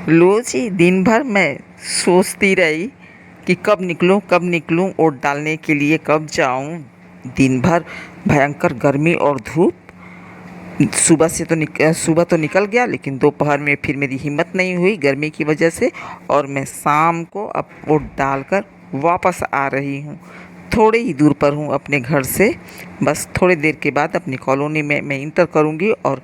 रोज ही दिन भर मैं सोचती रही कि कब निकलूं ओट डालने के लिए, कब जाऊं। दिन भर भयंकर गर्मी और धूप। सुबह तो निकल गया, लेकिन दोपहर में फिर मेरी हिम्मत नहीं हुई गर्मी की वजह से, और मैं शाम को अब ओट डालकर वापस आ रही हूँ। थोड़े ही दूर पर हूँ अपने घर से। बस थोड़ी देर के बाद अपनी कॉलोनी में मैं इंटर करूँगी, और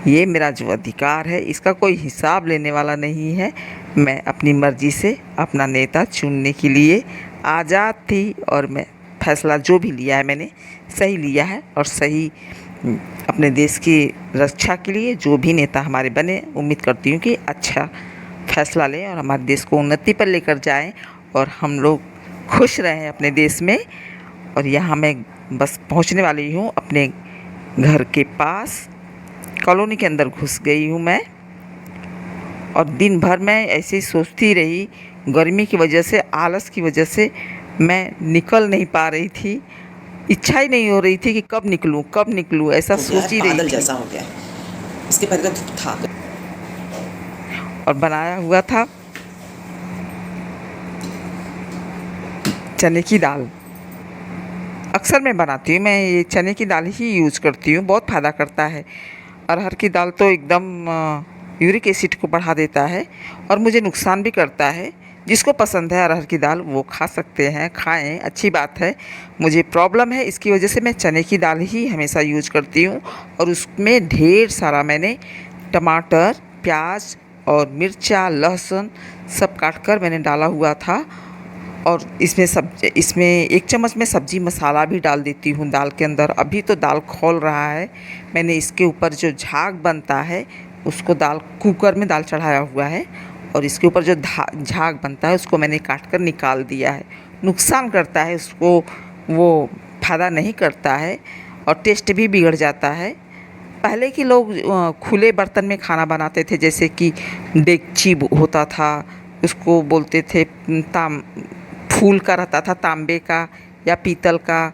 ये मेरा जो अधिकार है इसका कोई हिसाब लेने वाला नहीं है। मैं अपनी मर्ज़ी से अपना नेता चुनने के लिए आज़ाद थी, और मैं फैसला जो भी लिया है मैंने सही लिया है। और सही अपने देश की रक्षा के लिए जो भी नेता हमारे बने, उम्मीद करती हूँ कि अच्छा फैसला लें और हमारे देश को उन्नति पर लेकर जाएं, और हम लोग खुश रहें अपने देश में। और यहाँ मैं बस पहुँचने वाली हूँ अपने घर के पास। कॉलोनी के अंदर घुस गई हूँ मैं, और दिन भर मैं ऐसे ही सोचती रही। गर्मी की वजह से, आलस की वजह से मैं निकल नहीं पा रही थी। इच्छा ही नहीं हो रही थी कि कब निकलूं, ऐसा सोच ही रही बादल थी। जैसा हो गया है। इसके पहले तो था। और बनाया हुआ था चने की दाल। अक्सर मैं बनाती हूँ, मैं ये चने की दाल ही यूज़ करती हूँ, बहुत फ़ायदा करता है। अरहर की दाल तो एकदम यूरिक एसिड को बढ़ा देता है, और मुझे नुकसान भी करता है। जिसको पसंद है अरहर की दाल वो खा सकते हैं, खाएं, अच्छी बात है। मुझे प्रॉब्लम है, इसकी वजह से मैं चने की दाल ही हमेशा यूज करती हूँ। और उसमें ढेर सारा मैंने टमाटर, प्याज और मिर्चा, लहसुन सब काट कर मैंने डाला हुआ था। और इसमें 1 चम्मच में सब्ज़ी मसाला भी डाल देती हूँ दाल के अंदर। अभी तो दाल खौल रहा है, मैंने इसके ऊपर जो झाग बनता है उसको कुकर में दाल चढ़ाया हुआ है, और इसके ऊपर जो झाग बनता है उसको मैंने काट कर निकाल दिया है। नुकसान करता है उसको, वो फ़ायदा नहीं करता है, और टेस्ट भी बिगड़ जाता है। पहले के लोग खुले बर्तन में खाना बनाते थे, जैसे कि डेगची होता था, उसको बोलते थे ताम फूल का रहता था, तांबे का या पीतल का,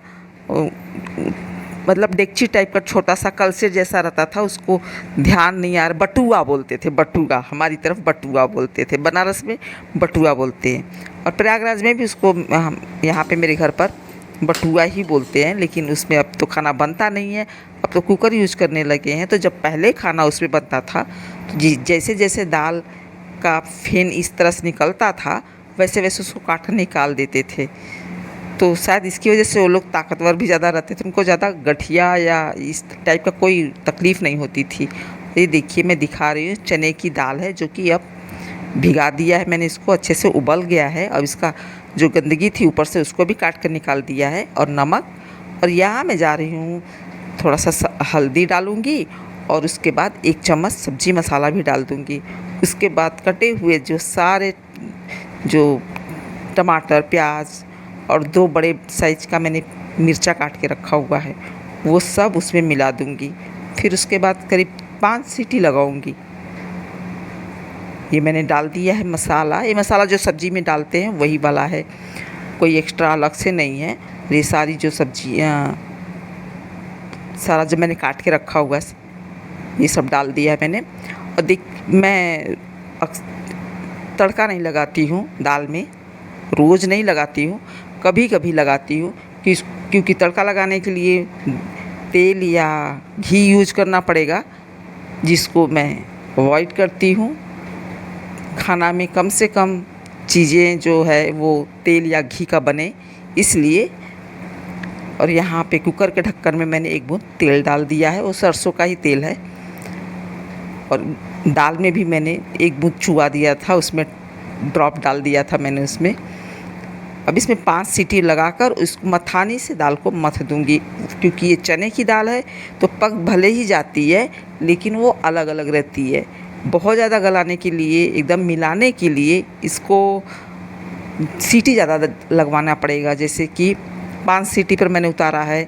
मतलब डेगची टाइप का छोटा सा कलसे जैसा रहता था। उसको ध्यान नहीं आ रहा, बटुआ बोलते थे, बटुआ हमारी तरफ बटुआ बोलते थे, बनारस में बटुआ बोलते हैं, और प्रयागराज में भी उसको यहाँ पे मेरे घर पर बटुआ ही बोलते हैं। लेकिन उसमें अब तो खाना बनता नहीं है, अब तो कुकर यूज करने लगे हैं। तो जब पहले खाना उसमें बनता था, तो जैसे जैसे दाल का फेन इस तरह से निकलता था, वैसे वैसे उसको काट कर निकाल देते थे। तो शायद इसकी वजह से वो लोग ताकतवर भी ज़्यादा रहते थे, उनको ज़्यादा गठिया या इस टाइप का कोई तकलीफ़ नहीं होती थी। ये देखिए मैं दिखा रही हूँ, चने की दाल है जो कि अब भिगा दिया है मैंने, इसको अच्छे से उबल गया है। अब इसका जो गंदगी थी ऊपर से उसको भी काट कर निकाल दिया है, और नमक। और यहाँ मैं जा रही हूँ थोड़ा सा हल्दी डालूँगी, और उसके बाद 1 चम्मच सब्ज़ी मसाला भी डाल दूँगी। उसके बाद कटे हुए जो टमाटर, प्याज और 2 बड़े साइज़ का मैंने मिर्चा काट के रखा हुआ है, वो सब उसमें मिला दूँगी। फिर उसके बाद करीब 5 सीटी लगाऊँगी। ये मैंने डाल दिया है मसाला। ये मसाला जो सब्ज़ी में डालते हैं वही वाला है, कोई एक्स्ट्रा अलग से नहीं है। ये सारी जो सब्जियाँ, सारा जो मैंने काट के रखा हुआ है, ये सब डाल दिया है मैंने। और मैं तड़का नहीं लगाती हूँ दाल में, रोज़ नहीं लगाती हूँ, कभी कभी लगाती हूँ। क्योंकि तड़का लगाने के लिए तेल या घी यूज करना पड़ेगा, जिसको मैं अवॉइड करती हूँ। खाना में कम से कम चीज़ें जो है वो तेल या घी का बने, इसलिए। और यहाँ पे कुकर के ढक्कन में मैंने 1 बूंद तेल डाल दिया है, वो सरसों का ही तेल है। और दाल में भी मैंने 1 बूंद चुआ दिया था, उसमें ड्रॉप डाल दिया था मैंने उसमें। अब इसमें 5 सीटी लगाकर उसको मथानी से दाल को मथ दूंगी। क्योंकि ये चने की दाल है तो पक भले ही जाती है, लेकिन वो अलग अलग रहती है। बहुत ज़्यादा गलाने के लिए, एकदम मिलाने के लिए इसको सीटी ज़्यादा लगवाना पड़ेगा। जैसे कि 5 सीटी पर मैंने उतारा है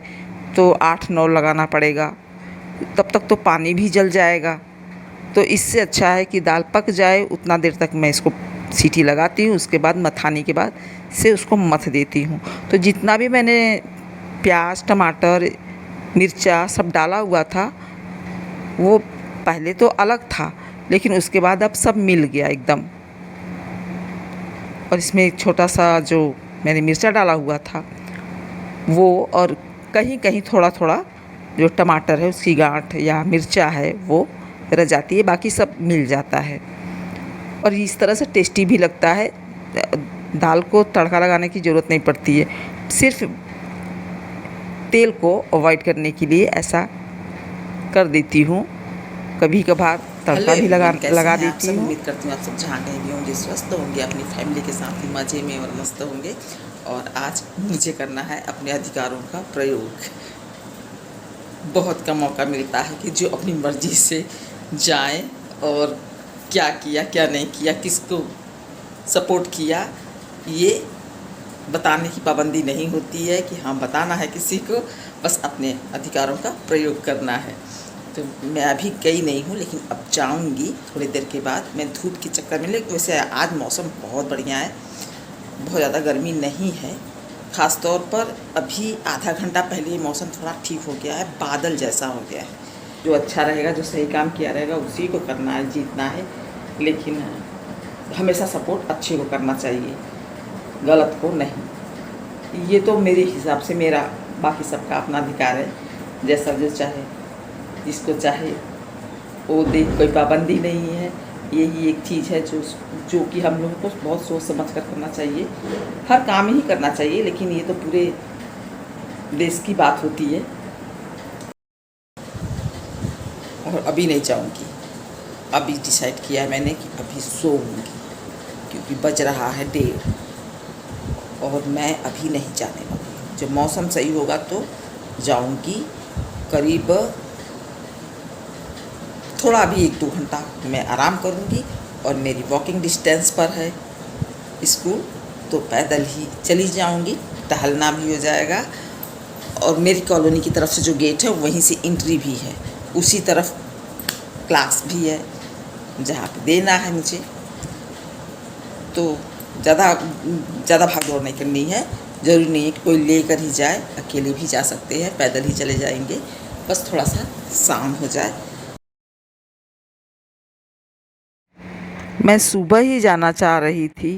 तो 8-9 लगाना पड़ेगा, तब तक तो पानी भी जल जाएगा। तो इससे अच्छा है कि दाल पक जाए, उतना देर तक मैं इसको सीटी लगाती हूँ। उसके बाद मथानी के बाद से उसको मथ देती हूँ। तो जितना भी मैंने प्याज, टमाटर, मिर्चा सब डाला हुआ था, वो पहले तो अलग था, लेकिन उसके बाद अब सब मिल गया एकदम। और इसमें एक छोटा सा जो मैंने मिर्चा डाला हुआ था वो, और कहीं कहीं थोड़ा थोड़ा जो टमाटर है उसकी गांठ या मिर्चा है वो रह जाती है, बाकी सब मिल जाता है। और इस तरह से टेस्टी भी लगता है। दाल को तड़का लगाने की ज़रूरत नहीं पड़ती है, सिर्फ तेल को अवॉइड करने के लिए ऐसा कर देती हूँ। कभी कभार तड़का भी लगा देती हूँ। उम्मीद करती हूँ आप सब जहाँ कहीं भी होंगे स्वस्थ होंगे, अपनी फैमिली के साथ ही मज़े में और मस्त होंगे। और आज मुझे करना है अपने अधिकारों का प्रयोग। बहुत कम मौका मिलता है कि जो अपनी मर्ज़ी से जाएं और क्या किया क्या नहीं किया, किसको सपोर्ट किया, ये बताने की पाबंदी नहीं होती है कि हाँ बताना है किसी को, बस अपने अधिकारों का प्रयोग करना है। तो मैं अभी गई नहीं हूँ, लेकिन अब जाऊँगी थोड़ी देर के बाद। मैं धूप के चक्कर में, लेकिन वैसे आज मौसम बहुत बढ़िया है, बहुत ज़्यादा गर्मी नहीं है। ख़ास तौर पर अभी आधा घंटा पहले ही मौसम थोड़ा ठीक हो गया है, बादल जैसा हो गया है। जो अच्छा रहेगा, जो सही काम किया रहेगा उसी को करना है, जीतना है। लेकिन हमेशा सपोर्ट अच्छे को करना चाहिए, गलत को नहीं। ये तो मेरे हिसाब से, मेरा, बाकी सबका अपना अधिकार है, जैसा जो चाहे जिसको चाहे वो दे, कोई पाबंदी नहीं है। यही एक चीज़ है जो कि हम लोगों को बहुत सोच समझ कर करना चाहिए। हर काम ही करना चाहिए, लेकिन ये तो पूरे देश की बात होती है। और अभी नहीं जाऊँगी, अभी डिसाइड किया है मैंने कि अभी सोऊंगी, क्योंकि बज रहा है 1:30 और मैं अभी नहीं जाने वाली। जब मौसम सही होगा तो जाऊंगी। करीब थोड़ा अभी 1-2 घंटा मैं आराम करूंगी, और मेरी वॉकिंग डिस्टेंस पर है स्कूल, तो पैदल ही चली जाऊंगी, टहलना भी हो जाएगा। और मेरी कॉलोनी की तरफ से जो गेट है वहीं से एंट्री भी है, उसी तरफ क्लास भी है जहाँ पे देना है मुझे। तो ज़्यादा भाग दौड़ नहीं करनी है, ज़रूरी नहीं है कि कोई लेकर ही जाए, अकेले भी जा सकते हैं, पैदल ही चले जाएंगे, बस थोड़ा सा शाम हो जाए। मैं सुबह ही जाना चाह रही थी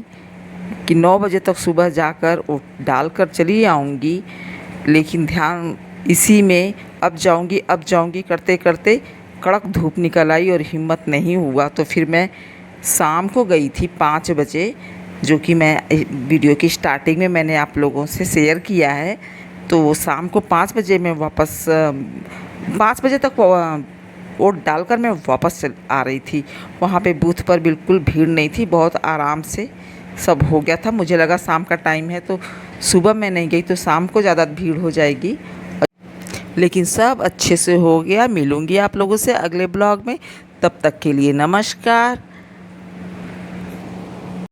कि 9 बजे तक सुबह जाकर वो डाल कर चली आऊँगी, लेकिन ध्यान इसी में अब जाऊँगी करते करते कड़क धूप निकल आई और हिम्मत नहीं हुआ। तो फिर मैं शाम को गई थी 5 बजे, जो कि मैं वीडियो की स्टार्टिंग में मैंने आप लोगों से शेयर किया है। तो शाम को 5 बजे मैं वापस 5 बजे तक वोट डालकर मैं वापस आ रही थी। वहाँ पे बूथ पर बिल्कुल भीड़ नहीं थी, बहुत आराम से सब हो गया था। मुझे लगा शाम का टाइम है तो सुबह मैं नहीं गई तो शाम को ज़्यादा भीड़ हो जाएगी, लेकिन सब अच्छे से हो गया। मिलूँगी आप लोगों से अगले ब्लॉग में, तब तक के लिए नमस्कार।